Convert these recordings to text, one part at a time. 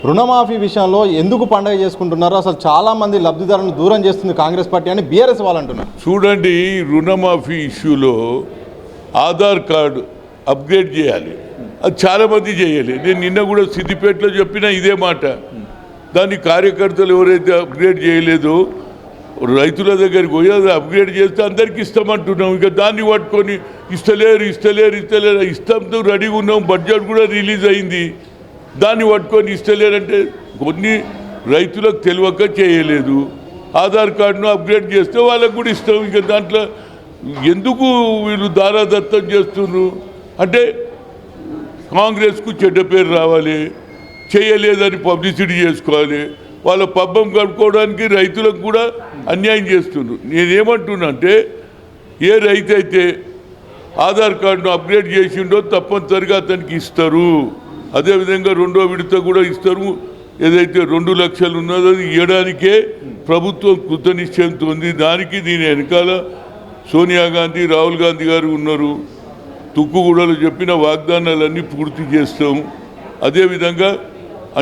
రుణమాఫీ విషయంలో ఎందుకు పండగ చేసుకుంటున్నారు? అసలు చాలా మంది లబ్ధిదారులను దూరం చేస్తుంది కాంగ్రెస్ పార్టీ అని బీఆర్ఎస్ వాళ్ళు అంటున్నారు. చూడండి, రుణమాఫీ ఇష్యూలో ఆధార్ కార్డు అప్గ్రేడ్ చేయాలి. అది చాలామంది చేయాలి. నేను నిన్న కూడా సిద్దిపేటలో చెప్పిన ఇదే మాట. దాని కార్యకర్తలు ఎవరైతే అప్గ్రేడ్ చేయలేదో రైతుల దగ్గరికి పోయి అది అప్గ్రేడ్ చేస్తే అందరికీ ఇస్తామంటున్నాం. ఇక దాన్ని పట్టుకొని ఇస్తలేరు ఇస్తాంతో రెడీగా ఉన్నాం. బడ్జెట్ కూడా రిలీజ్ అయింది. దాన్ని పట్టుకొని ఇస్తలేరంటే కొన్ని రైతులకు తెలియక చేయలేదు. ఆధార్ కార్డును అప్గ్రేడ్ చేస్తే వాళ్ళకు కూడా ఇస్తాం. ఇక దాంట్లో ఎందుకు వీళ్ళు దారాదత్తం చేస్తున్నారు అంటే కాంగ్రెస్కు చెడ్డ పేరు రావాలి, చేయలేదని పబ్లిసిటీ చేసుకోవాలి, వాళ్ళ పబ్బం గడుపుకోవడానికి రైతులకు కూడా అన్యాయం చేస్తున్నారు. నేనేమంటున్నా అంటే ఏ రైతు అయితే ఆధార్ కార్డును అప్గ్రేడ్ చేసిండో తప్పనిసరిగా అతనికి ఇస్తారు. అదేవిధంగా రెండో విడత కూడా ఇస్తారు. ఏదైతే 2 లక్షలు ఉన్నదో అది ఇవ్వడానికే ప్రభుత్వం కృతనిశ్చయంతో ఉంది. దానికి దీని వెనకాల సోనియా గాంధీ, రాహుల్ గాంధీ గారు ఉన్నారు. తుక్కుగూడలో చెప్పిన వాగ్దానాలన్నీ పూర్తి చేస్తాం. అదేవిధంగా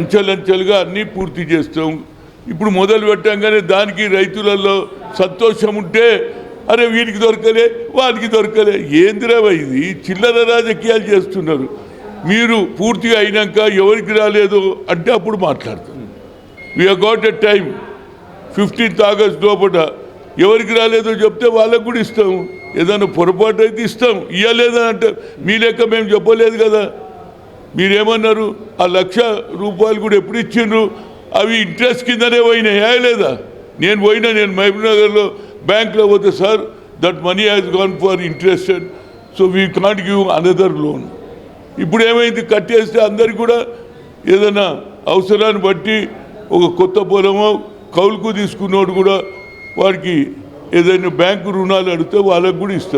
అంచెలంచెలుగా అన్నీ పూర్తి చేస్తాం. ఇప్పుడు మొదలు పెట్టంగానే దానికి రైతులలో సంతోషం ఉంటే అరే వీరికి దొరకలే వారికి దొరకలే, ఏందిరావా ఇది? చిల్లర రాజకీయాలు చేస్తున్నారు. మీరు పూర్తిగా అయినాక ఎవరికి రాలేదు అంటే అప్పుడు మాట్లాడతారు. We got a time 15th August లోపల ఎవరికి రాలేదో చెప్తే వాళ్ళకు కూడా ఇస్తాము. ఏదైనా పొరపాటు అయితే ఇస్తాం. ఇవ్వలేదని అంటే మీ లెక్క మేము చెప్పలేదు కదా. మీరేమన్నారు? ఆ ₹1,00,000 కూడా ఎప్పుడు ఇచ్చిండ్రు? అవి ఇంట్రెస్ట్ కిందనే పోయినాయా లేదా? నేను మహబూబ్నగర్లో బ్యాంక్లో పోతే sir that money has gone for interested, so we can't give another loan. ఇప్పుడు ఏమైంది? కట్టేస్తే అందరికి కూడా ఏదైనా అవసరాన్ని బట్టి ఒక కొత్త పొలమో కౌలుకు తీసుకున్నోడు కూడా వాడికి ఏదైనా బ్యాంకు రుణాలు అడిగితే వాళ్ళకు కూడా ఇస్తారు.